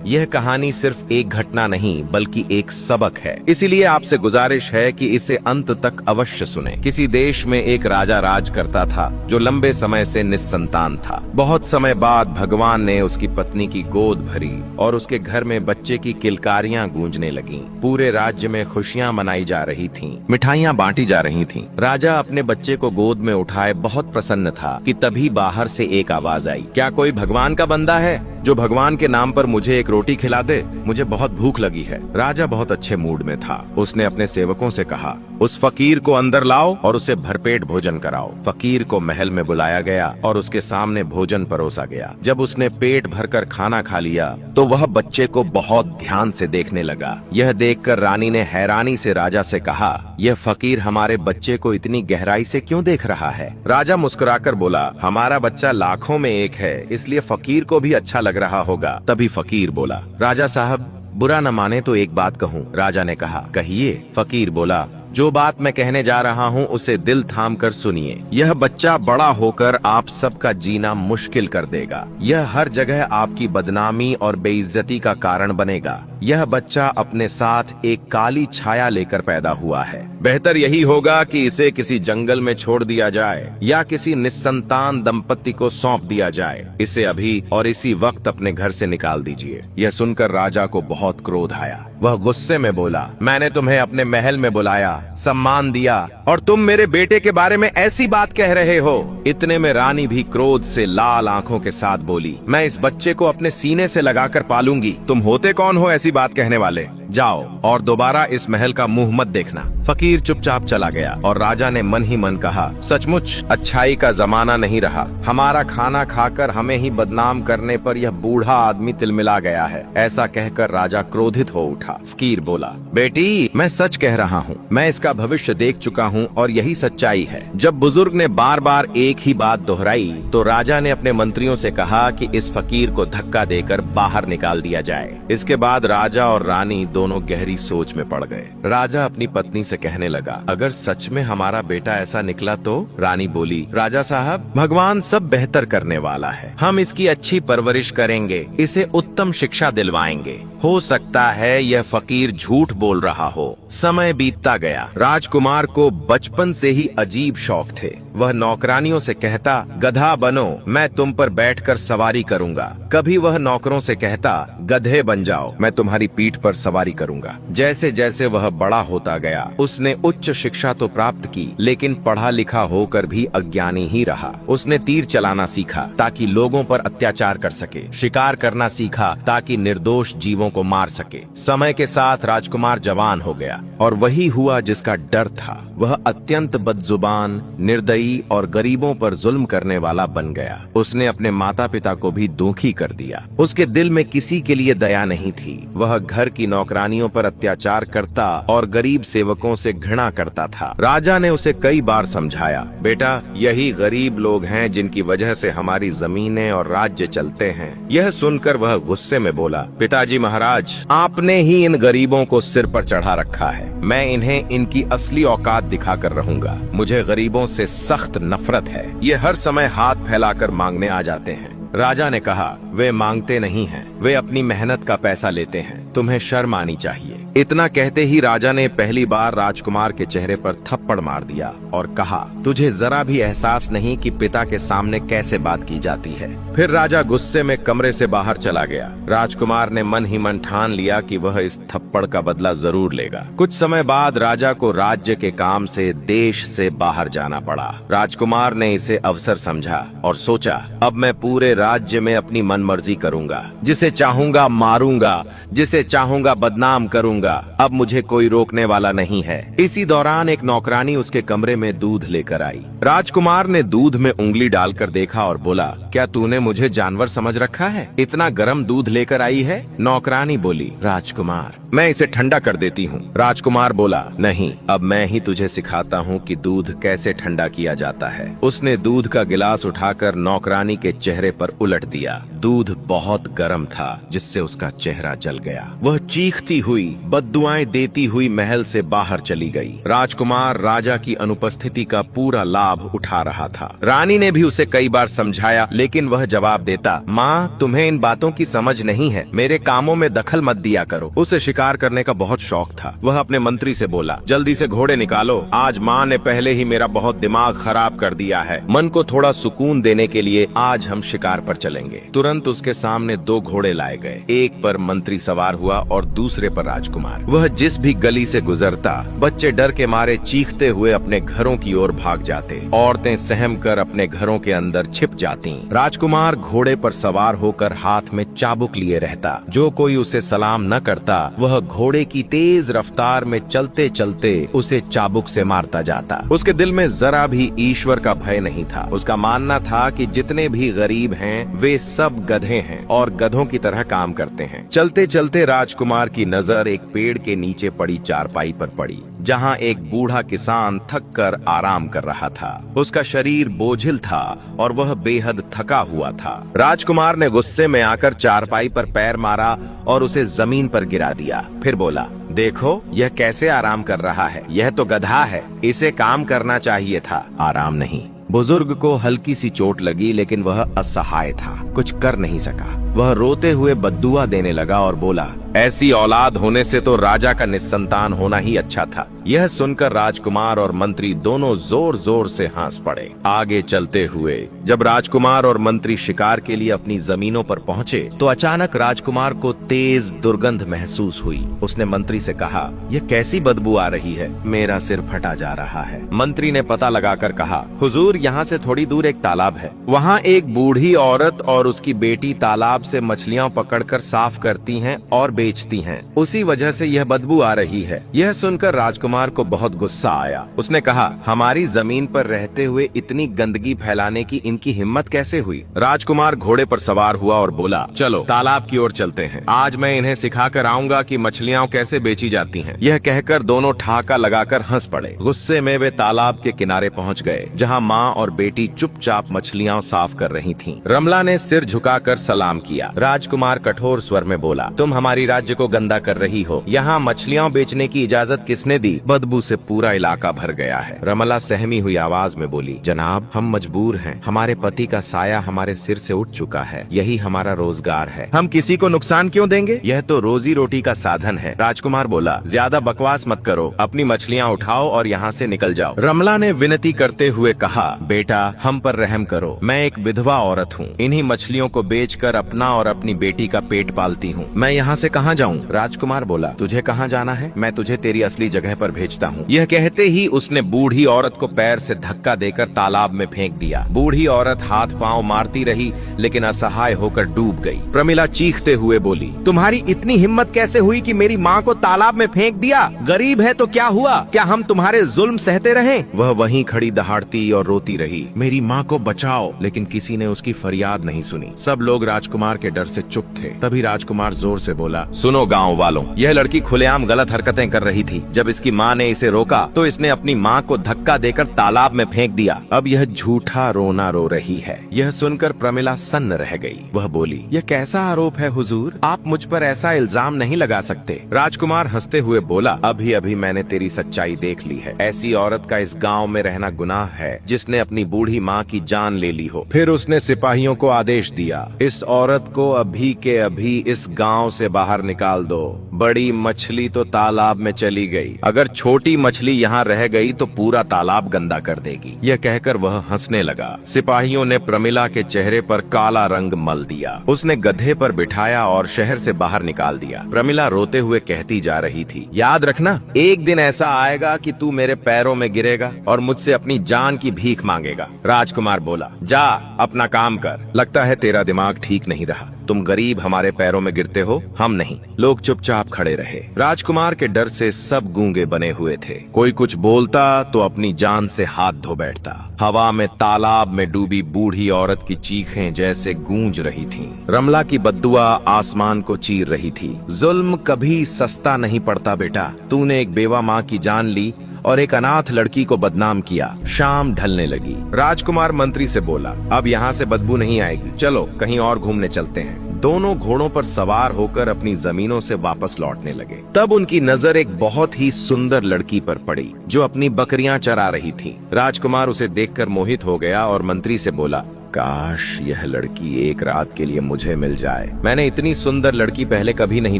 यह कहानी सिर्फ एक घटना नहीं बल्कि एक सबक है, इसीलिए आपसे गुजारिश है कि इसे अंत तक अवश्य सुने। किसी देश में एक राजा राज करता था जो लंबे समय से निस्संतान था। बहुत समय बाद भगवान ने उसकी पत्नी की गोद भरी और उसके घर में बच्चे की किलकारियां गूंजने लगीं। पूरे राज्य में खुशियां मनाई जा रही थीं, मिठाइयां बांटी जा रही थीं। राजा अपने बच्चे को गोद में उठाए बहुत प्रसन्न था कि तभी बाहर से एक आवाज आई, क्या कोई भगवान का बंदा है जो भगवान के नाम पर मुझे एक रोटी खिला दे? मुझे बहुत भूख लगी है। राजा बहुत अच्छे मूड में था। उसने अपने सेवकों से कहा, उस फकीर को अंदर लाओ और उसे भरपेट भोजन कराओ। फकीर को महल में बुलाया गया और उसके सामने भोजन परोसा गया। जब उसने पेट भरकर खाना खा लिया तो वह बच्चे को बहुत ध्यान से देखने लगा। यह देखकर रानी ने हैरानी से राजा से कहा, यह फकीर हमारे बच्चे को इतनी गहराई से क्यों देख रहा है? राजा मुस्कुराकर बोला, हमारा बच्चा लाखों में एक है, इसलिए फकीर को भी अच्छा लग रहा होगा। तभी फकीर बोला, राजा साहब बुरा न माने तो एक बात कहूँ। राजा ने कहा, कहिए। फकीर बोला, जो बात मैं कहने जा रहा हूँ उसे दिल थाम कर सुनिए। यह बच्चा बड़ा होकर आप सबका जीना मुश्किल कर देगा। यह हर जगह आपकी बदनामी और बेइज्जती का कारण बनेगा। यह बच्चा अपने साथ एक काली छाया लेकर पैदा हुआ है। बेहतर यही होगा कि इसे किसी जंगल में छोड़ दिया जाए या किसी निस्संतान दंपति को सौंप दिया जाए। इसे अभी और इसी वक्त अपने घर से निकाल दीजिए। यह सुनकर राजा को बहुत क्रोध आया। वह गुस्से में बोला, मैंने तुम्हें अपने महल में बुलाया, सम्मान दिया और तुम मेरे बेटे के बारे में ऐसी बात कह रहे हो? इतने में रानी भी क्रोध से लाल आंखों के साथ बोली, मैं इस बच्चे को अपने सीने से लगाकर पालूंगी। तुम होते कौन हो ऐसी बात कहने वाले? जाओ और दोबारा इस महल का मुंह मत देखना। फकीर चुपचाप चला गया और राजा ने मन ही मन कहा, सचमुच अच्छाई का जमाना नहीं रहा। हमारा खाना खाकर हमें ही बदनाम करने पर यह बूढ़ा आदमी तिलमिला गया है। ऐसा कहकर राजा क्रोधित हो उठा। फकीर बोला, बेटी मैं सच कह रहा हूँ, मैं इसका भविष्य देख चुका हूँ और यही सच्चाई है। जब बुजुर्ग ने बार बार एक ही बात दोहराई तो राजा ने अपने मंत्रियों से कहा कि इस फकीर को धक्का देकर बाहर निकाल दिया जाए। इसके बाद राजा और रानी दोनों गहरी सोच में पड़ गए। राजा अपनी पत्नी से कहने लगा, अगर सच में हमारा बेटा ऐसा निकला तो? रानी बोली, राजा साहब भगवान सब बेहतर करने वाला है। हम इसकी अच्छी परवरिश करेंगे, इसे उत्तम शिक्षा दिलवाएंगे। हो सकता है यह फकीर झूठ बोल रहा हो। समय बीतता गया। राजकुमार को बचपन से ही अजीब शौक थे। वह नौकरानियों से कहता, गधा बनो, मैं तुम पर बैठकर सवारी करूंगा। कभी वह नौकरों से कहता, गधे बन जाओ, मैं तुम्हारी पीठ पर सवारी करूंगा। जैसे जैसे वह बड़ा होता गया उसने उच्च शिक्षा तो प्राप्त की, लेकिन पढ़ा लिखा होकर भी अज्ञानी ही रहा। उसने तीर चलाना सीखा ताकि लोगों पर अत्याचार कर सके, शिकार करना सीखा ताकि निर्दोष जीवों को मार सके। समय के साथ राजकुमार जवान हो गया और वही हुआ जिसका डर था। वह अत्यंत बदजुबान, निर्दयी और गरीबों पर जुल्म करने वाला बन गया। उसने अपने माता पिता को भी दुखी कर दिया। उसके दिल में किसी के लिए दया नहीं थी। वह घर की नौकरानियों पर अत्याचार करता और गरीब सेवकों से घृणा करता था। राजा ने उसे कई बार समझाया, बेटा यही गरीब लोग हैं जिनकी वजह से हमारी जमीनें और राज्य चलते हैं। यह सुनकर वह गुस्से में बोला, पिताजी महाराज आपने ही इन गरीबों को सिर पर चढ़ा रखा है। मैं इन्हें इनकी असली औकात दिखाकर रहूंगा। मुझे गरीबों से सख्त नफरत है। ये हर समय हाथ फैलाकर मांगने आ जाते हैं। राजा ने कहा, वे मांगते नहीं हैं, वे अपनी मेहनत का पैसा लेते हैं। तुम्हें शर्म आनी चाहिए। इतना कहते ही राजा ने पहली बार राजकुमार के चेहरे पर थप्पड़ मार दिया और कहा, तुझे जरा भी एहसास नहीं कि पिता के सामने कैसे बात की जाती है। फिर राजा गुस्से में कमरे से बाहर चला गया। राजकुमार ने मन ही मन ठान लिया कि वह इस थप्पड़ का बदला जरूर लेगा। कुछ समय बाद राजा को राज्य के काम से देश से बाहर जाना पड़ा। राजकुमार ने इसे अवसर समझा और सोचा, अब मैं पूरे राज्य में अपनी मनमर्जी करूंगा। जिसे चाहूंगा मारूंगा, जिसे चाहूंगा बदनाम करूंगा। अब मुझे कोई रोकने वाला नहीं है। इसी दौरान एक नौकरानी उसके कमरे में दूध लेकर आई। राजकुमार ने दूध में उंगली डालकर देखा और बोला, क्या तूने मुझे जानवर समझ रखा है? इतना गर्म दूध लेकर आई है? नौकरानी बोली, राजकुमार मैं इसे ठंडा कर देती हूँ। राजकुमार बोला, नहीं, अब मैं ही तुझे सिखाता हूँ कि दूध कैसे ठंडा किया जाता है। उसने दूध का गिलास उठाकर नौकरानी के चेहरे पर उलट दिया। दूध बहुत गर्म था, जिससे उसका चेहरा जल गया। वह चीखती हुई, बद्दुआएं देती हुई महल से बाहर चली गई। राजकुमार राजा की अनुपस्थिति का पूरा लाभ उठा रहा था। रानी ने भी उसे कई बार समझाया, लेकिन वह जवाब देता, माँ, तुम्हें इन बातों की समझ नहीं है, मेरे कामों में दखल मत दिया करो। उसे शिकार करने का बहुत शौक था। वह अपने मंत्री से बोला, जल्दी से घोड़े निकालो, आज माँ ने पहले ही मेरा बहुत दिमाग खराब कर दिया है। मन को थोड़ा सुकून देने के लिए आज हम शिकार पर चलेंगे। तुरंत उसके सामने 2 घोड़े लाए गए। एक पर मंत्री सवार हुआ और दूसरे पर राजकुमार। वह जिस भी गली से गुजरता, बच्चे डर के मारे चीखते हुए अपने घरों की ओर भाग जाते। औरतें सहम कर अपने घरों के अंदर छिप जाती। राजकुमार घोड़े पर सवार होकर हाथ में चाबुक लिए रहता। जो कोई उसे सलाम न करता, वह घोड़े की तेज रफ्तार में चलते चलते उसे चाबुक से मारता जाता। उसके दिल में जरा भी ईश्वर का भय नहीं था। उसका मानना था कि जितने भी गरीब हैं, वे सब गधे हैं और गधों की तरह काम करते हैं। चलते चलते राजकुमार की नजर एक पेड़ के नीचे पड़ी चारपाई पर पड़ी, जहाँ एक बूढ़ा किसान थक कर आराम कर रहा था। उसका शरीर बोझिल था और वह बेहद थका हुआ था। राजकुमार ने गुस्से में आकर चारपाई पर पैर मारा और उसे जमीन पर गिरा दिया। फिर बोला, देखो, यह कैसे आराम कर रहा है। यह तो गधा है, इसे काम करना चाहिए था, आराम नहीं। बुजुर्ग को हल्की सी चोट लगी, लेकिन वह असहाय था, कुछ कर नहीं सका। वह रोते हुए बद्दुआ देने लगा और बोला, ऐसी औलाद होने से तो राजा का निस्संतान होना ही अच्छा था। यह सुनकर राजकुमार और मंत्री दोनों जोर जोर से हंस पड़े। आगे चलते हुए जब राजकुमार और मंत्री शिकार के लिए अपनी जमीनों पर पहुंचे, तो अचानक राजकुमार को तेज दुर्गंध महसूस हुई। उसने मंत्री से कहा, यह कैसी बदबू आ रही है, मेरा सिर फटा जा रहा है। मंत्री ने पता लगाकर कहा, हुजूर, यहाँ से थोड़ी दूर एक तालाब है। वहाँ एक बूढ़ी औरत और उसकी बेटी तालाब से मछलियाँ पकड़कर साफ करती हैं और बेचती हैं। उसी वजह से यह बदबू आ रही है। यह सुनकर राजकुमार को बहुत गुस्सा आया। उसने कहा, हमारी जमीन पर रहते हुए इतनी गंदगी फैलाने की इनकी हिम्मत कैसे हुई। राजकुमार घोड़े पर सवार हुआ और बोला, चलो तालाब की ओर चलते हैं। आज मैं इन्हें सिखा कर आऊंगा कि मछलियाँ कैसे बेची जाती हैं। यह कहकर दोनों ठहाका लगाकर हंस पड़े। गुस्से में वे तालाब के किनारे पहुँच गए, जहाँ माँ और बेटी चुपचाप मछलियाँ साफ कर रही थीं। रमला ने सिर झुकाकर सलाम किया। राजकुमार कठोर स्वर में बोला, तुम हमारी राज्य को गंदा कर रही हो। यहाँ मछलियाँ बेचने की इजाजत किसने दी। बदबू से पूरा इलाका भर गया है। रमला सहमी हुई आवाज में बोली, जनाब, हम मजबूर हैं। हमारे पति का साया हमारे सिर से उठ चुका है। यही हमारा रोजगार है। हम किसी को नुकसान क्यों देंगे। यह तो रोजी रोटी का साधन है। राजकुमार बोला, ज्यादा बकवास मत करो, अपनी मछलियाँ उठाओ और यहाँ से निकल जाओ। रमला ने विनती करते हुए कहा, बेटा, हम पर रहम करो। मैं एक विधवा औरत हूँ। इन्हीं मछलियों को बेचकर अपना और अपनी बेटी का पेट पालती हूँ। मैं यहाँ से कहाँ जाऊँ। राजकुमार बोला, तुझे कहाँ जाना है, मैं तुझे तेरी असली जगह पर भेजता हूँ। यह कहते ही उसने बूढ़ी औरत को पैर से धक्का देकर तालाब में फेंक दिया। बूढ़ी औरत हाथ पांव मारती रही, लेकिन असहाय होकर डूब गई। प्रमिला चीखते हुए बोली, तुम्हारी इतनी हिम्मत कैसे हुई कि मेरी माँ को तालाब में फेंक दिया। गरीब है तो क्या हुआ, क्या हम तुम्हारे जुल्म सहते रहें। वह वहीं खड़ी दहाड़ती और रोती रही, मेरी माँ को बचाओ, लेकिन किसी ने उसकी फरियाद नहीं सुनी। सब लोग राजकुमार के डर से चुप थे। तभी राजकुमार जोर से बोला, सुनो गाँव वालों, यह लड़की खुलेआम गलत हरकतें कर रही थी। जब इसकी माँ ने इसे रोका तो इसने अपनी माँ को धक्का देकर तालाब में फेंक दिया। अब यह झूठा रोना रो रही है। यह सुनकर प्रमिला सन्न रह गई। वह बोली, यह कैसा आरोप है हुजूर, आप मुझ पर ऐसा इल्जाम नहीं लगा सकते। राजकुमार हंसते हुए बोला, अभी अभी मैंने तेरी सच्चाई देख ली है। ऐसी औरत का इस गाँव में रहना गुनाह है जिसने अपनी बूढ़ी माँ की जान ले ली हो। फिर उसने सिपाहियों को आदेश दिया, इस औरत को अभी के अभी इस गाँव से बाहर निकाल दो। बड़ी मछली तो तालाब में चली गई, अगर छोटी मछली यहाँ रह गई तो पूरा तालाब गंदा कर देगी। यह कहकर वह हंसने लगा। सिपाहियों ने प्रमिला के चेहरे पर काला रंग मल दिया। उसने गधे पर बिठाया और शहर से बाहर निकाल दिया। प्रमिला रोते हुए कहती जा रही थी, याद रखना, एक दिन ऐसा आएगा कि तू मेरे पैरों में गिरेगा और मुझसे अपनी जान की भीख मांगेगा। राजकुमार बोला, जा अपना काम कर, लगता है तेरा दिमाग ठीक नहीं रहा। तुम गरीब हमारे पैरों में गिरते हो, हम नहीं। लोग चुपचाप खड़े रहे। राजकुमार के डर से सब गूंगे बने हुए थे। कोई कुछ बोलता तो अपनी जान से हाथ धो बैठता। हवा में तालाब में डूबी बूढ़ी औरत की चीखें जैसे गूंज रही थीं। रमला की बद्दुआ आसमान को चीर रही थी। जुल्म कभी सस्ता नहीं पड़ता बेटा। तूने एक बेवा माँ की जान ली और एक अनाथ लड़की को बदनाम किया। शाम ढलने लगी। राजकुमार मंत्री से बोला, अब यहाँ से बदबू नहीं आएगी, चलो कहीं और घूमने चलते हैं। दोनों घोड़ों पर सवार होकर अपनी जमीनों से वापस लौटने लगे। तब उनकी नजर एक बहुत ही सुंदर लड़की पर पड़ी जो अपनी बकरियां चरा रही थी। राजकुमार उसे देखकर मोहित हो गया और मंत्री से बोला, काश यह लड़की एक रात के लिए मुझे मिल जाए। मैंने इतनी सुंदर लड़की पहले कभी नहीं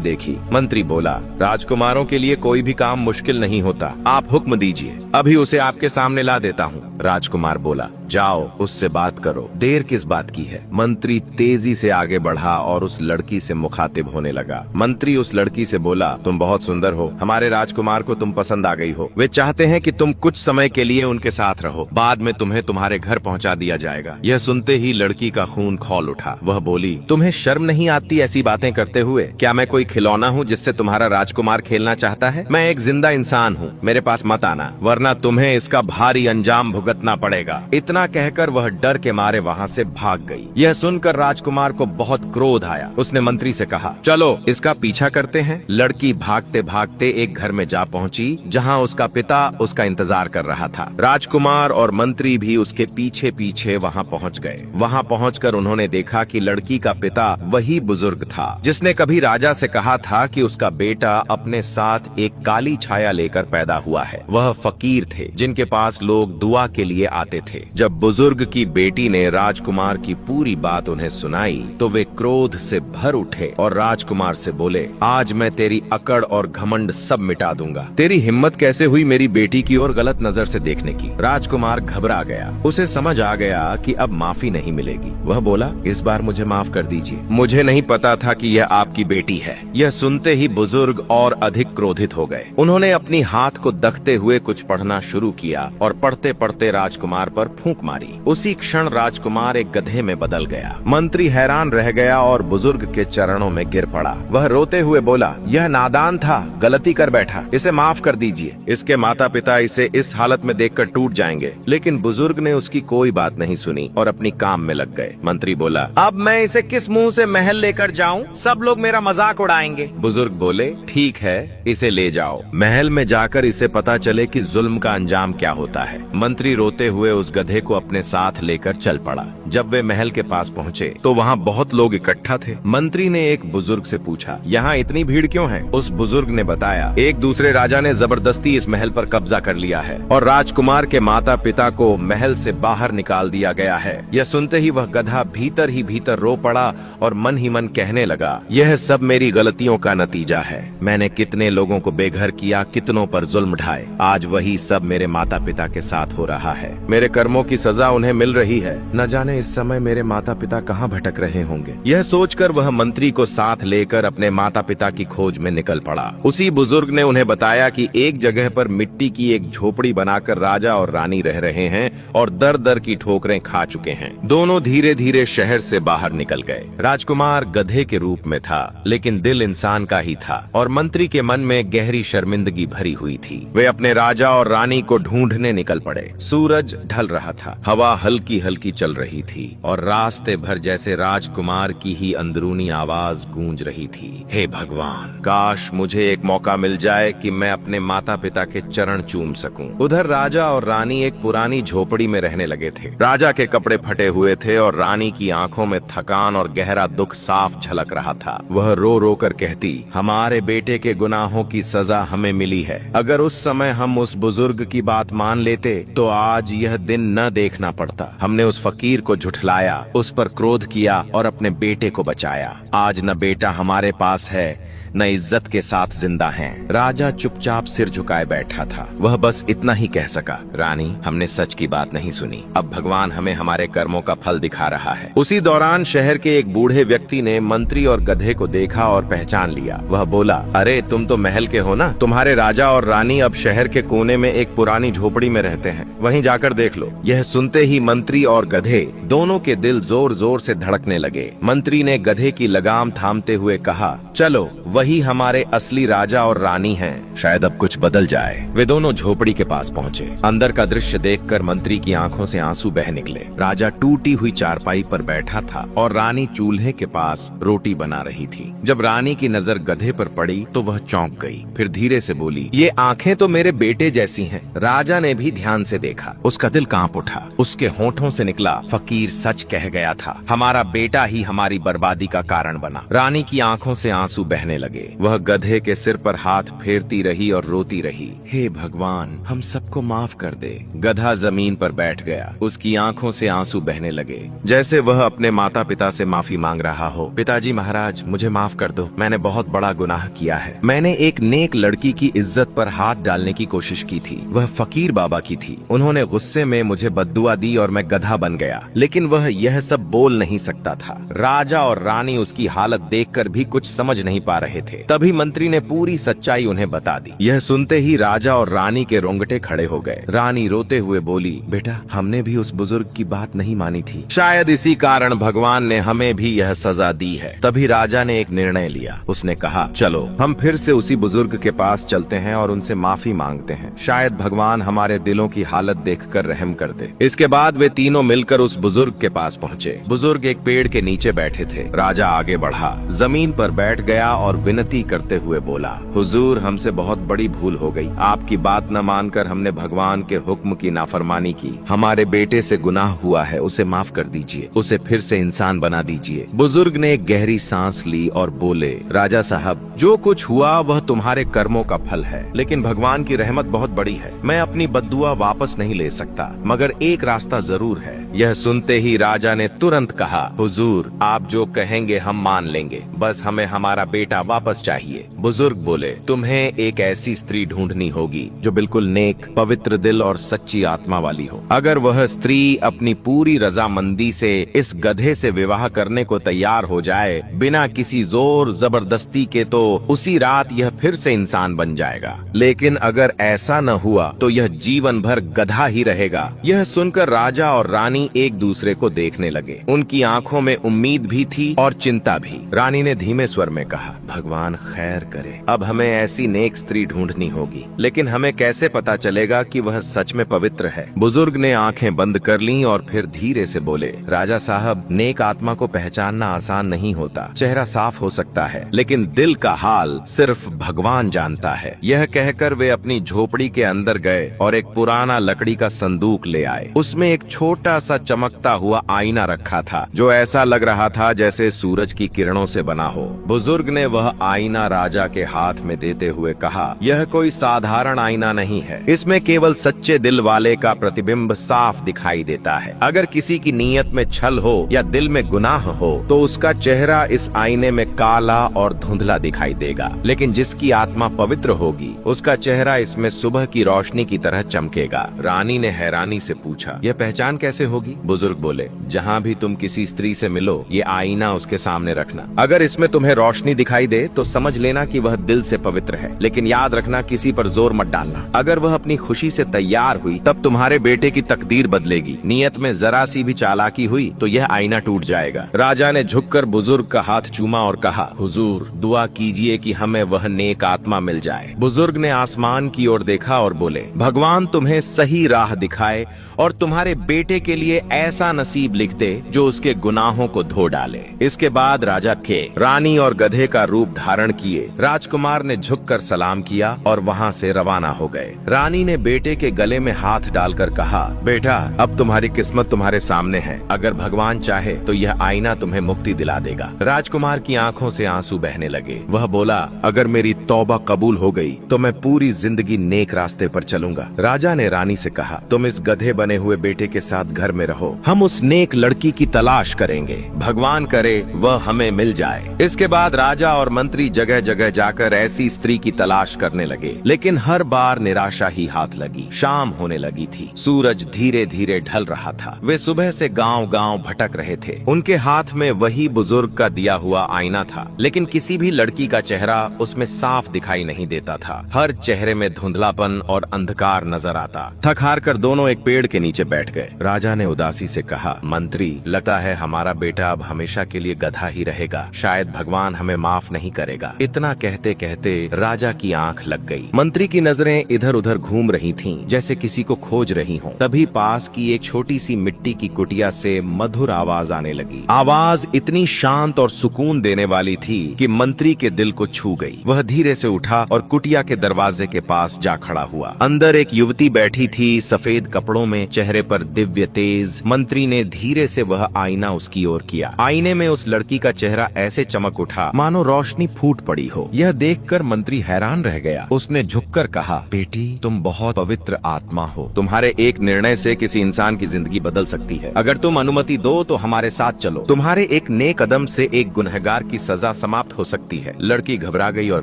देखी। मंत्री बोला, राजकुमारों के लिए कोई भी काम मुश्किल नहीं होता, आप हुक्म दीजिए, अभी उसे आपके सामने ला देता हूँ। राजकुमार बोला, जाओ उससे बात करो, देर किस बात की है। मंत्री तेजी से आगे बढ़ा और उस लड़की से मुखातिब होने लगा। मंत्री उस लड़की से बोला, तुम बहुत सुंदर हो, हमारे राजकुमार को तुम पसंद आ गई हो। वे चाहते हैं कि तुम कुछ समय के लिए उनके साथ रहो, बाद में तुम्हें तुम्हारे घर पहुंचा दिया जाएगा। यह सुनते ही लड़की का खून खौल उठा। वह बोली, तुम्हें शर्म नहीं आती ऐसी बातें करते हुए? क्या मैं कोई खिलौना हूँ जिससे तुम्हारा राजकुमार खेलना चाहता है? मैं एक जिंदा इंसान हूँ, मेरे पास मत आना, वरना तुम्हें इसका भारी अंजाम भुगतना पड़ेगा। इतना कहकर वह डर के मारे वहाँ से भाग गई। यह सुनकर राजकुमार को बहुत क्रोध आया। उसने मंत्री से कहा, चलो इसका पीछा करते हैं। लड़की भागते भागते एक घर में जा पहुंची जहाँ उसका पिता उसका इंतजार कर रहा था। राजकुमार और मंत्री भी उसके पीछे पीछे वहाँ पहुँच गए। वहाँ पहुंचकर उन्होंने देखा कि लड़की का पिता वही बुजुर्ग था जिसने कभी राजा से कहा था कि उसका बेटा अपने साथ एक काली छाया लेकर पैदा हुआ है। वह फकीर थे जिनके पास लोग दुआ के लिए आते थे। जब बुजुर्ग की बेटी ने राजकुमार की पूरी बात उन्हें सुनाई तो वे क्रोध से भर उठे और राजकुमार से बोले, आज मैं तेरी अकड़ और घमंड सब मिटा दूंगा। तेरी हिम्मत कैसे हुई मेरी बेटी की ओर गलत नजर से देखने की? राजकुमार घबरा गया। उसे समझ आ गया कि अब माफी नहीं मिलेगी। वह बोला, इस बार मुझे माफ कर दीजिए, मुझे नहीं पता था कि यह आपकी बेटी है। यह सुनते ही बुजुर्ग और अधिक क्रोधित हो गए। उन्होंने अपनी हाथ को दखते हुए कुछ पढ़ना शुरू किया और पढ़ते पढ़ते राजकुमार पर फूंक मारी। उसी क्षण राजकुमार एक गधे में बदल गया। मंत्री हैरान रह गया और बुजुर्ग के चरणों में गिर पड़ा। वह रोते हुए बोला, यह नादान था, गलती कर बैठा, इसे माफ कर दीजिए। इसके माता पिता इसे इस हालत में देखकर टूट जाएंगे। लेकिन बुजुर्ग ने उसकी कोई बात नहीं सुनी और अपनी काम में लग गए। मंत्री बोला, अब मैं इसे किस मुंह से महल लेकर जाऊं? सब लोग मेरा मजाक उड़ाएंगे। बुजुर्ग बोले, ठीक है, इसे ले जाओ। महल में जाकर इसे पता चले कि जुल्म का अंजाम क्या होता है। मंत्री रोते हुए उस गधे को अपने साथ लेकर चल पड़ा। जब वे महल के पास पहुँचे तो वहाँ बहुत लोग इकट्ठा थे। मंत्री ने एक बुजुर्ग से पूछा, यहाँ इतनी भीड़ क्यों है? उस बुजुर्ग ने बताया, एक दूसरे राजा ने जबरदस्ती इस महल पर कब्जा कर लिया है और राजकुमार के माता पिता को महल से बाहर निकाल दिया गया है। यह सुनते ही वह गधा भीतर ही भीतर रो पड़ा और मन ही मन कहने लगा, यह सब मेरी गलतियों का नतीजा है। मैंने कितने लोगों को बेघर किया, कितनों पर जुल्म ढाए। आज वही सब मेरे माता पिता के साथ हो रहा है। मेरे कर्मों की सजा उन्हें मिल रही है। न जाने इस समय मेरे माता पिता कहाँ भटक रहे होंगे। यह सोचकर वह मंत्री को साथ लेकर अपने माता पिता की खोज में निकल पड़ा। उसी बुजुर्ग ने उन्हें बताया कि एक जगह पर मिट्टी की एक झोपड़ी बनाकर राजा और रानी रह रहे हैं और दर दर की ठोकरें खा चुके हैं। दोनों धीरे धीरे शहर से बाहर निकल गए। राजकुमार गधे के रूप में था, लेकिन दिल इंसान का ही था और मंत्री के मन में गहरी शर्मिंदगी भरी हुई थी। वे अपने राजा और रानी को ढूंढने निकल पड़े। सूरज ढल रहा था, हवा हल्की हल्की चल रही थी और रास्ते भर जैसे राजकुमार की ही अंदरूनी आवाज गूंज रही थी, हे भगवान, काश मुझे एक मौका मिल जाए कि मैं अपने माता पिता के चरण चूम सकूं। उधर राजा और रानी एक पुरानी झोपड़ी में रहने लगे थे। राजा के कपड़े फटे हुए थे और रानी की आंखों में थकान और गहरा दुख साफ झलक रहा था। वह रो रो कर कहती, हमारे बेटे के गुनाहों की सजा हमें मिली है। अगर उस समय हम उस बुजुर्ग की बात मान लेते तो आज यह दिन न देखना पड़ता। हमने उस फकीर को झुठलाया, उस पर क्रोध किया और अपने बेटे को बचाया। आज न बेटा हमारे पास है न इज्जत के साथ जिंदा हैं। राजा चुपचाप सिर झुकाए बैठा था। वह बस इतना ही कह सका, रानी, हमने सच की बात नहीं सुनी। अब भगवान हमें हमारे कर्मों का फल दिखा रहा है। उसी दौरान शहर के एक बूढ़े व्यक्ति ने मंत्री और गधे को देखा और पहचान लिया। वह बोला, अरे तुम तो महल के हो ना? तुम्हारे राजा और रानी अब शहर के कोने में एक पुरानी झोपड़ी में रहते हैं। वहीं कहीं जाकर देख लो। यह सुनते ही मंत्री और गधे दोनों के दिल जोर जोर से धड़कने लगे। मंत्री ने गधे की लगाम थामते हुए कहा, चलो वही हमारे असली राजा और रानी हैं, शायद अब कुछ बदल जाए। वे दोनों झोपड़ी के पास पहुंचे। अंदर का दृश्य देखकर मंत्री की आंखों से आंसू बह निकले। राजा टूटी हुई चारपाई पर बैठा था और रानी चूल्हे के पास रोटी बना रही थी। जब रानी की नजर गधे पर पड़ी तो वह चौंक गई। फिर धीरे से बोली, ये आंखें तो मेरे बेटे जैसी हैं। राजा ने भी ध्यान से देखा। उसका दिल कांप उठा। उसके होठों से निकला, फकीर सच कह गया था, हमारा बेटा ही हमारी बर्बादी का कारण बना। रानी की आंखों से आंसू बहने लगे। वह गधे के सिर पर हाथ फेरती रही और रोती रही, हे भगवान, हम सबको माफ कर दे। गधा जमीन पर बैठ गया। उसकी आंखों से आंसू बहने लगे, जैसे वह अपने माता पिता से माफी मांग रहा हो। पिताजी महाराज, मुझे माफ कर दो, मैंने बहुत बड़ा गुनाह किया है। मैंने एक नेक लड़की की इज्जत पर हाथ डालने की कोशिश की थी। वह फकीर बाबा की थी। उन्होंने गुस्से में मुझे बद्दुआ दी और मैं गधा बन गया। लेकिन वह यह सब बोल नहीं सकता था। राजा और रानी उसकी हालत देखकर भी कुछ समझ नहीं पा रहे थे। तभी मंत्री ने पूरी सच्चाई उन्हें बता दी। यह सुनते ही राजा और रानी के रोंगटे खड़े हो गए। रानी रोते हुए बोली, बेटा, हमने भी उस बुजुर्ग की बात नहीं मानी थी। शायद इसी कारण भगवान ने हमें भी यह सजा दी है। तभी राजा ने एक निर्णय लिया। उसने कहा, चलो हम फिर से उसी बुजुर्ग के पास चलते हैं और उनसे माफी मांगते हैं। शायद भगवान हमारे दिलों की हालत देखकर रहम कर दे। इसके बाद वे तीनों मिलकर उस बुजुर्ग के पास पहुँचे। बुजुर्ग एक पेड़ के नीचे बैठे थे। राजा आगे बढ़ा, जमीन पर बैठ गया और विनती करते हुए बोला, हुजूर, हमसे बहुत बड़ी भूल हो गई। आपकी बात न मानकर हमने भगवान के हुक्म की नाफरमानी की। हमारे बेटे से गुनाह हुआ है, उसे माफ कर दीजिए, उसे फिर से इंसान बना दीजिए। बुजुर्ग ने एक गहरी सांस ली और बोले, राजा साहब, जो कुछ हुआ वह तुम्हारे कर्मों का फल है, लेकिन भगवान की रहमत बहुत बड़ी है। मैं अपनी बद्दुआ वापस नहीं ले सकता, मगर एक रास्ता जरूर है। यह सुनते ही राजा ने तुरंत कहा, हुजूर, आप जो कहेंगे हम मान लेंगे, बस हमें हमारा बेटा वापस चाहिए। बुजुर्ग बोले, तुम्हें एक ऐसी स्त्री ढूंढनी होगी जो बिल्कुल नेक, पवित्र दिल और सच्ची आत्मा वाली हो। अगर वह स्त्री अपनी पूरी रजामंदी से इस गधे से विवाह करने को तैयार हो जाए, बिना किसी जोर जबरदस्ती के, तो उसी रात यह फिर से इंसान बन जाएगा। लेकिन अगर ऐसा न हुआ तो यह जीवन भर गधा ही रहेगा। यह सुनकर राजा और रानी एक दूसरे को देखने लगे। उनकी आंखों में उम्मीद भी थी और चिंता भी। रानी ने धीमे स्वर में कहा, भगवान खैर करे, अब हमें ऐसी नेक स्त्री ढूंढनी होगी, लेकिन हमें कैसे पता चलेगा कि वह सच में पवित्र है। बुजुर्ग ने आंखें बंद कर लीं और फिर धीरे से बोले, राजा साहब, नेक आत्मा को पहचानना आसान नहीं होता। चेहरा साफ हो सकता है, लेकिन दिल का हाल सिर्फ भगवान जानता है। यह कहकर वे अपनी झोपड़ी के अंदर गए और एक पुराना लकड़ी का संदूक ले आए। उसमें एक छोटा सा चमकता हुआ आईना रखा था, जो ऐसा लग रहा था जैसे सूरज की किरणों से बना हो। बुजुर्ग ने वह आईना राजा के हाथ में देते हुए कहा, यह कोई साधारण आईना नहीं है। इसमें केवल सच्चे दिल वाले का प्रतिबिंब साफ दिखाई देता है। अगर किसी की नीयत में छल हो या दिल में गुनाह हो तो उसका चेहरा इस आईने में काला और धुंधला दिखाई देगा, लेकिन जिसकी आत्मा पवित्र होगी उसका चेहरा इसमें सुबह की रोशनी की तरह चमकेगा। रानी ने हैरानी से पूछा, यह पहचान कैसे होगी? बुजुर्ग बोले, जहाँ भी तुम किसी स्त्री से मिलो, ये आईना उसके सामने रखना। अगर इसमें तुम्हें रोशनी दिखाई दे तो समझ लेना कि वह दिल से पवित्र है, लेकिन याद रखना, किसी पर जोर मत डालना। अगर वह अपनी खुशी से तैयार हुई तब तुम्हारे बेटे की तकदीर बदलेगी। नियत में जरा सी भी चालाकी हुई तो यह आईना टूट जाएगा। राजा ने झुककर बुजुर्ग का हाथ चूमा और कहा, हुजूर, दुआ कीजिए कि हमें वह नेक आत्मा मिल जाए। बुजुर्ग ने आसमान की ओर देखा और बोले, भगवान तुम्हें सही राह दिखाए और तुम्हारे बेटे के लिए ऐसा नसीब लिख दे जो उसके गुनाहों को धो डाले। इसके बाद राजा के रानी और गधे का रूप धारण किए। राजकुमार ने झुककर सलाम किया और वहां से रवाना हो गए। रानी ने बेटे के गले में हाथ डालकर कहा, बेटा, अब तुम्हारी किस्मत तुम्हारे सामने है। अगर भगवान चाहे तो यह आईना तुम्हें मुक्ति दिला देगा। राजकुमार की आंखों से आंसू बहने लगे। वह बोला, अगर मेरी तौबा कबूल हो गई तो मैं पूरी जिंदगी नेक रास्ते पर चलूंगा। राजा ने रानी से कहा, तुम इस गधे बने हुए बेटे के साथ घर में रहो, हम उस नेक लड़की की तलाश करेंगे। भगवान करे वह हमें मिल जाए। इसके बाद राजा और मंत्री जगह जगह जाकर ऐसी स्त्री की तलाश करने लगे, लेकिन हर बार निराशा ही हाथ लगी। शाम होने लगी थी। सूरज धीरे धीरे ढल रहा था। वे सुबह से गांव गांव भटक रहे थे। उनके हाथ में वही बुजुर्ग का दिया हुआ आईना था, लेकिन किसी भी लड़की का चेहरा उसमें साफ दिखाई नहीं देता था। हर चेहरे में धुंधलापन और अंधकार नजर आता। नमक हारकर दोनों एक पेड़ के नीचे बैठ गए। राजा ने उदासी से कहा, मंत्री, लगता है हमारा बेटा अब हमेशा के लिए गधा ही रहेगा। शायद भगवान हमें माफ नहीं करेगा। इतना कहते कहते राजा की आंख लग गई। मंत्री की नजरें इधर उधर घूम रही थीं, जैसे किसी को खोज रही हों। तभी पास की एक छोटी सी मिट्टी की कुटिया से मधुर आवाज आने लगी। आवाज इतनी शांत और सुकून देने वाली थी कि मंत्री के दिल को छू गई। वह धीरे से उठा और कुटिया के दरवाजे के पास जा खड़ा हुआ। अंदर एक युवती बैठी थी, सफेद कपड़ों में, चेहरे पर दिव्य तेज। मंत्री ने धीरे से वह आईना उसकी ओर किया। आईने में उस लड़की का चेहरा ऐसे चमक उठा मानो रोशनी फूट पड़ी हो। यह देखकर मंत्री हैरान रह गया। उसने झुककर कहा, बेटी, तुम बहुत पवित्र आत्मा हो। तुम्हारे एक निर्णय से किसी इंसान की जिंदगी बदल सकती है। अगर तुम अनुमति दो तो हमारे साथ चलो। तुम्हारे एक नेक कदम से एक गुनहगार की सजा समाप्त हो सकती है। लड़की घबरा गई और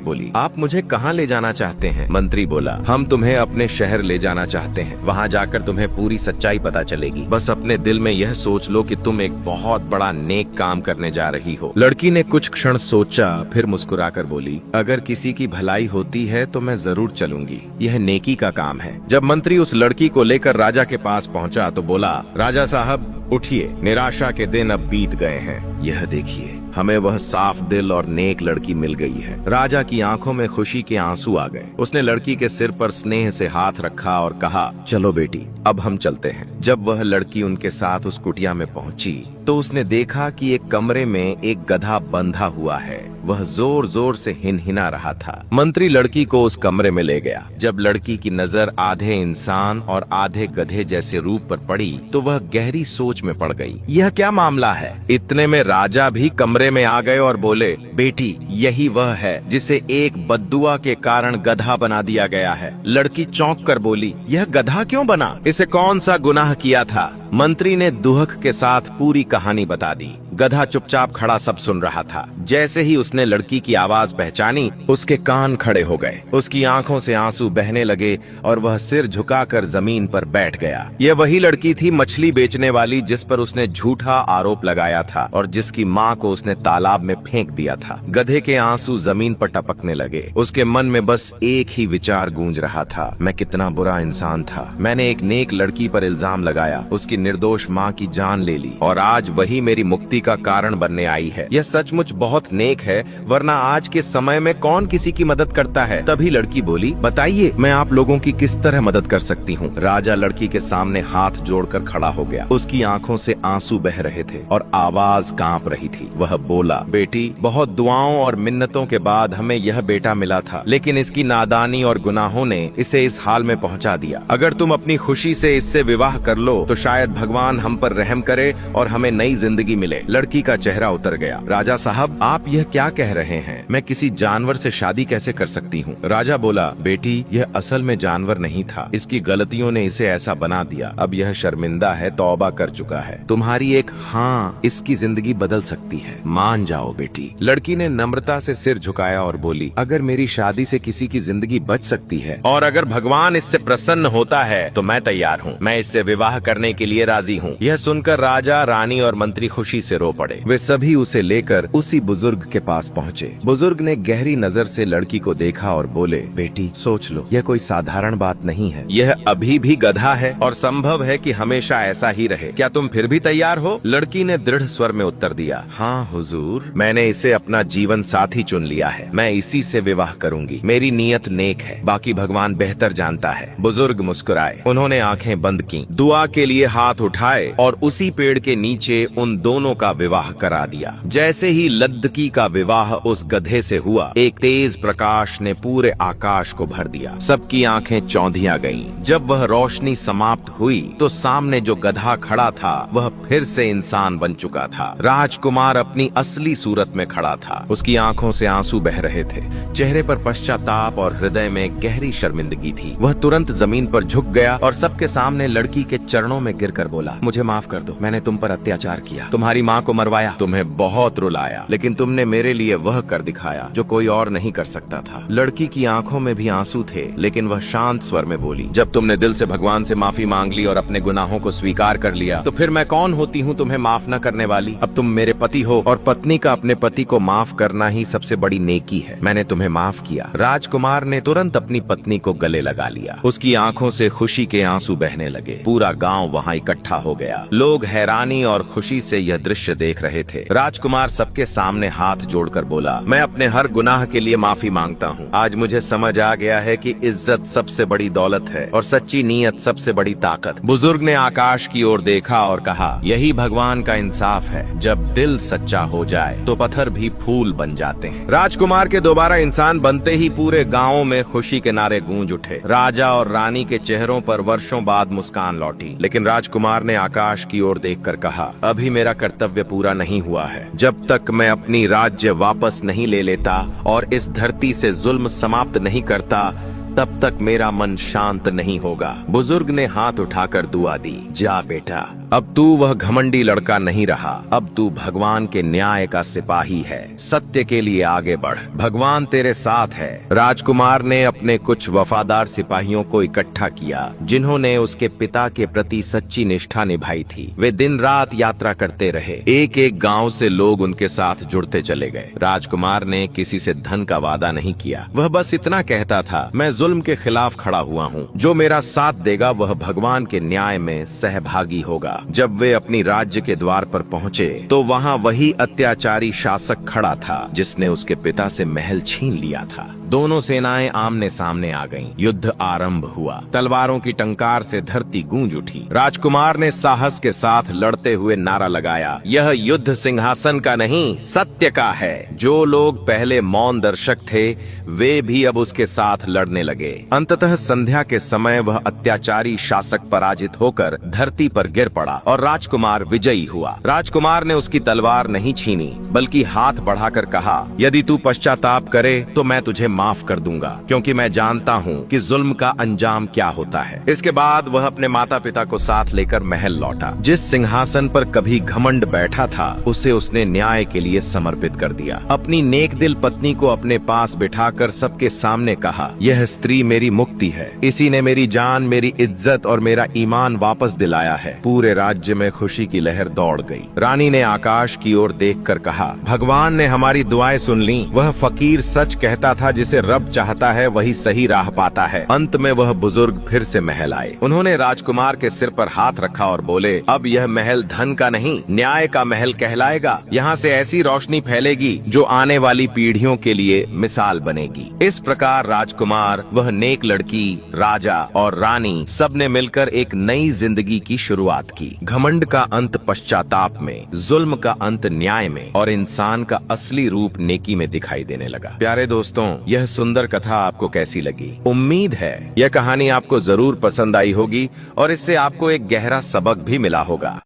बोली, आप मुझे कहाँ ले जाना चाहते हैं? मंत्री बोला, हम तुम्हें अपने शहर ले जाना चाहते हैं। वहाँ जाकर तुम्हें पूरी सच्चाई पता चलेगी। बस अपने दिल में यह सोच लो कि तुम एक बहुत बड़ा नेक काम करने जा रही हो। लड़की ने कुछ क्षण सोचा, फिर मुस्कुराकर बोली, अगर किसी की भलाई होती है तो मैं जरूर चलूंगी। यह नेकी का काम है। जब मंत्री उस लड़की को लेकर राजा के पास पहुंचा तो बोला, राजा साहब, उठिए, निराशा के दिन अब बीत गए हैं। यह देखिए, हमें वह साफ दिल और नेक लड़की मिल गई है। राजा की आंखों में खुशी के आंसू आ गए। उसने लड़की के सिर पर स्नेह से हाथ रखा और कहा, चलो बेटी, अब हम चलते हैं। जब वह लड़की उनके साथ उस कुटिया में पहुंची तो उसने देखा कि एक कमरे में एक गधा बंधा हुआ है। वह जोर जोर से हिनहिना रहा था। मंत्री लड़की को उस कमरे में ले गया। जब लड़की की नजर आधे इंसान और आधे गधे जैसे रूप पर पड़ी तो वह गहरी सोच में पड़ गई। यह क्या मामला है? इतने में राजा भी कमरे में आ गए और बोले, बेटी, यही वह है जिसे एक बद्दुआ के कारण गधा बना दिया गया है। लड़की चौंक कर बोली, यह गधा क्यों बना? इसे कौन सा गुनाह किया था? मंत्री ने दुहक के साथ पूरी कहानी बता दी। गधा चुपचाप खड़ा सब सुन रहा था। जैसे ही उसने लड़की की आवाज पहचानी, उसके कान खड़े हो गए। उसकी आंखों से आंसू बहने लगे और वह सिर झुकाकर जमीन पर बैठ गया। यह वही लड़की थी, मछली बेचने वाली, जिस पर उसने झूठा आरोप लगाया था और जिसकी माँ को उसने तालाब में फेंक दिया था। गधे के आंसू जमीन पर टपकने लगे। उसके मन में बस एक ही विचार गूंज रहा था, मैं कितना बुरा इंसान था। मैंने एक नेक लड़की पर इल्जाम लगाया, उसकी निर्दोष माँ की जान ले ली और आज वही मेरी मुक्ति का कारण बनने आई है। यह सचमुच बहुत नेक है, वरना आज के समय में कौन किसी की मदद करता है? तभी लड़की बोली, बताइए, मैं आप लोगों की किस तरह मदद कर सकती हूँ? राजा लड़की के सामने हाथ जोड़कर खड़ा हो गया। उसकी आंखों से आंसू बह रहे थे और आवाज कांप रही थी। वह बोला, बेटी, बहुत दुआओं और मिन्नतों के बाद हमें यह बेटा मिला था, लेकिन इसकी नादानी और गुनाहों ने इसे इस हाल में पहुँचा दिया। अगर तुम अपनी खुशी से इससे विवाह कर लो तो शायद भगवान हम पर रहम करे और हमें नई जिंदगी मिले। लड़की का चेहरा उतर गया। राजा साहब, आप यह क्या कह रहे हैं? मैं किसी जानवर से शादी कैसे कर सकती हूँ? राजा बोला, बेटी, यह असल में जानवर नहीं था। इसकी गलतियों ने इसे ऐसा बना दिया। अब यह शर्मिंदा है, तौबा कर चुका है। तुम्हारी एक हाँ इसकी जिंदगी बदल सकती है। मान जाओ बेटी। लड़की ने नम्रता से सिर झुकाया और बोली, अगर मेरी शादी से किसी की जिंदगी बच सकती है और अगर भगवान इससे प्रसन्न होता है तो मैं तैयार हूँ। मैं इससे विवाह करने के लिए राजी हूँ। यह सुनकर राजा, रानी और मंत्री खुशी से रो पड़े। वे सभी उसे लेकर उसी बुजुर्ग के पास पहुँचे। बुजुर्ग ने गहरी नजर से लड़की को देखा और बोले, बेटी, सोच लो, यह कोई साधारण बात नहीं है। यह अभी भी गधा है और संभव है कि हमेशा ऐसा ही रहे। क्या तुम फिर भी तैयार हो? लड़की ने दृढ़ स्वर में उत्तर दिया, हाँ हुजूर, मैंने इसे अपना जीवन साथी चुन लिया है। मैं इसी से विवाह करूंगी। मेरी नीयत नेक है, बाकी भगवान बेहतर जानता है। बुजुर्ग मुस्कुराए। उन्होंने आंखें बंद की, दुआ के लिए हाथ उठाए और उसी पेड़ के नीचे उन दोनों का विवाह करा दिया। जैसे ही लद्दकी का विवाह उस गधे से हुआ, एक तेज प्रकाश ने पूरे आकाश को भर दिया। सबकी आंखें चौंधिया गईं। जब वह रोशनी समाप्त हुई तो सामने जो गधा खड़ा था वह फिर से इंसान बन चुका था। राजकुमार अपनी असली सूरत में खड़ा था। उसकी आंखों से आंसू बह रहे थे, चेहरे पर पश्चाताप और हृदय में गहरी शर्मिंदगी थी। वह तुरंत जमीन पर झुक गया और सबके सामने लड़की के चरणों में गिरकर बोला, मुझे माफ कर दो, मैंने तुम पर अत्याचार किया। तुम्हारी माँ को मरवाया, तुम्हें बहुत रुलाया, लेकिन तुमने मेरे लिए वह कर दिखाया जो कोई और नहीं कर सकता था। लड़की की आंखों में भी आंसू थे, लेकिन वह शांत स्वर में बोली, जब तुमने दिल से भगवान से माफी मांग ली और अपने गुनाहों को स्वीकार कर लिया, तो फिर मैं कौन होती हूँ तुम्हें माफ न करने वाली। अब तुम मेरे पति हो और पत्नी का अपने पति को माफ करना ही सबसे बड़ी नेकी है। मैंने तुम्हें माफ किया। राजकुमार ने तुरंत अपनी पत्नी को गले लगा लिया। उसकी आंखों से खुशी के आंसू बहने लगे। पूरा गांव वहां इकट्ठा हो गया। लोग हैरानी और खुशी से यह दृश्य देख रहे थे। राजकुमार सबके सामने हाथ जोड़कर बोला, मैं अपने हर गुनाह के लिए माफी मांगता हूँ। आज मुझे समझ आ गया है कि इज्जत सबसे बड़ी दौलत है और सच्ची नीयत सबसे बड़ी ताकत। बुजुर्ग ने आकाश की ओर देखा और कहा, यही भगवान का इंसाफ है। जब दिल सच्चा हो जाए तो पत्थर भी फूल बन जाते हैं। राजकुमार के दोबारा इंसान बनते ही पूरे गांव में खुशी के नारे गूंज उठे। राजा और रानी के चेहरों पर वर्षों बाद मुस्कान लौटी। लेकिन राजकुमार ने आकाश की ओर देखकर कहा, अभी मेरा कर्तव्य पूरा नहीं हुआ है। जब तक मैं अपनी राज्य वापस नहीं ले लेता और इस धरती से जुल्म समाप्त नहीं करता, तब तक मेरा मन शांत नहीं होगा। बुजुर्ग ने हाथ उठाकर दुआ दी, जा बेटा, अब तू वह घमंडी लड़का नहीं रहा। अब तू भगवान के न्याय का सिपाही है। सत्य के लिए आगे बढ़, भगवान तेरे साथ है। राजकुमार ने अपने कुछ वफादार सिपाहियों को इकट्ठा किया, जिन्होंने उसके पिता के प्रति सच्ची निष्ठा निभाई थी। वे दिन रात यात्रा करते रहे। एक एक गांव से लोग उनके साथ जुड़ते चले गए। राजकुमार ने किसी से धन का वादा नहीं किया। वह बस इतना कहता था, मैं जुल्म के खिलाफ खड़ा हुआ हूँ। जो मेरा साथ देगा वह भगवान के न्याय में सहभागी होगा। जब वे अपनी राज्य के द्वार पर पहुँचे तो वहाँ वही अत्याचारी शासक खड़ा था जिसने उसके पिता से महल छीन लिया था। दोनों सेनाएं आमने सामने आ गईं। युद्ध आरंभ हुआ। तलवारों की टंकार से धरती गूंज उठी। राजकुमार ने साहस के साथ लड़ते हुए नारा लगाया, यह युद्ध सिंहासन का नहीं, सत्य का है। जो लोग पहले मौन दर्शक थे, वे भी अब उसके साथ लड़ने लगे। अंततः संध्या के समय वह अत्याचारी शासक पराजित होकर धरती पर गिर पड़ा और राजकुमार विजयी हुआ। राजकुमार ने उसकी तलवार नहीं छीनी, बल्कि हाथ बढ़ाकर कहा, यदि तू पश्चाताप करे तो मैं तुझे माफ कर दूंगा, क्योंकि मैं जानता हूँ कि जुल्म का अंजाम क्या होता है। इसके बाद वह अपने माता पिता को साथ लेकर महल लौटा। जिस सिंहासन पर कभी घमंड बैठा था, उसे उसने न्याय के लिए समर्पित कर दिया। अपनी नेक दिल पत्नी को अपने पास बिठाकर सबके सामने कहा, यह स्त्री मेरी मुक्ति है। इसी ने मेरी जान, मेरी इज्जत और मेरा ईमान वापस दिलाया है। पूरे राज्य में खुशी की लहर दौड़ गई। रानी ने आकाश की ओर देखकर कहा, भगवान ने हमारी दुआएं सुन ली। वह फकीर सच कहता था, जिसे रब चाहता है वही सही राह पाता है। अंत में वह बुजुर्ग फिर से महल आए। उन्होंने राजकुमार के सिर पर हाथ रखा और बोले, अब यह महल धन का नहीं, न्याय का महल कहलाएगा। यहाँ से ऐसी रोशनी फैलेगी जो आने वाली पीढ़ियों के लिए मिसाल बनेगी। इस प्रकार राजकुमार, वह नेक लड़की, राजा और रानी सब ने मिलकर एक नई जिंदगी की शुरुआत की। घमंड का अंत पश्चाताप में, जुल्म का अंत न्याय में और इंसान का असली रूप नेकी में दिखाई देने लगा। प्यारे दोस्तों, यह सुंदर कथा आपको कैसी लगी? उम्मीद है यह कहानी आपको जरूर पसंद आई होगी और इससे आपको एक गहरा सबक भी मिला होगा।